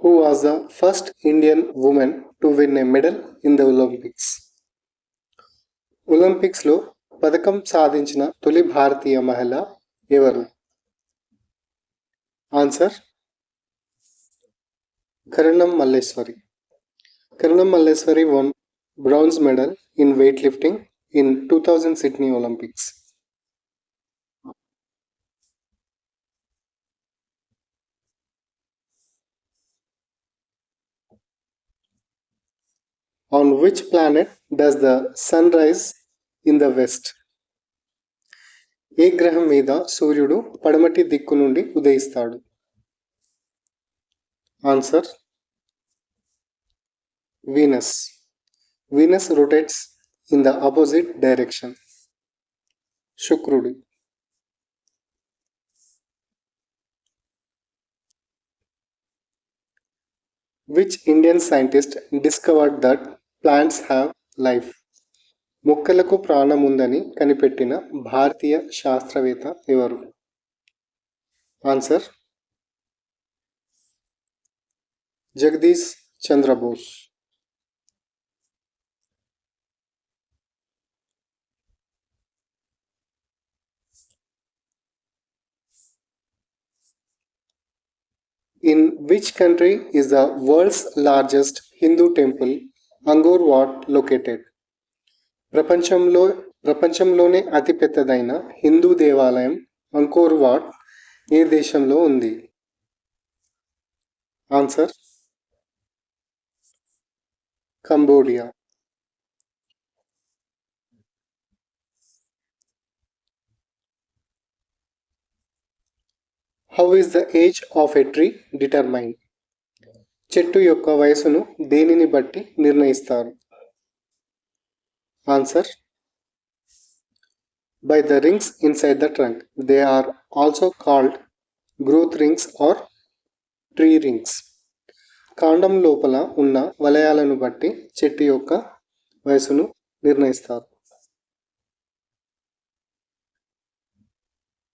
Who was the first Indian woman to win a medal in the Olympics? ఒలింపిక్స్లో పథకం సాధించిన తొలి భారతీయ మహిళ ఎవరు? Answer Karanam Malleswari. Karanam Malleswari won bronze medal in weightlifting in 2000 Sydney Olympics. On which planet does the sun rise in the west? ఏ గ్రహం మీద సూర్యుడు పడమటి దిక్కు నుండి ఉదయిస్తాడు? Answer Venus. Venus rotates in the opposite direction. శుక్రుడు. Which Indian scientist discovered that plants have life? మొక్కలకు ప్రాణం ఉందని కనిపెట్టిన భారతీయ శాస్త్రవేత్త ఎవరు? Answer Jagadish Chandra Bose. In which country is the world's largest Hindu temple, Angkor Wat, located? ప్రపంచంలోనే అతిపెద్దదైన హిందూ దేవాలయం అంకోర్ వాట్ ఏ దేశంలో ఉంది? Answer Cambodia. How is the age of a tree determined? చెట్టు యొక్క వయసును దేనిని బట్టి నిర్ణయిస్తారు? Answer by the rings inside the trunk. They are also called growth rings or tree rings. కాండం లోపల ఉన్న వలయాలను బట్టి చెట్టు యొక్క వయసును నిర్ణయిస్తారు.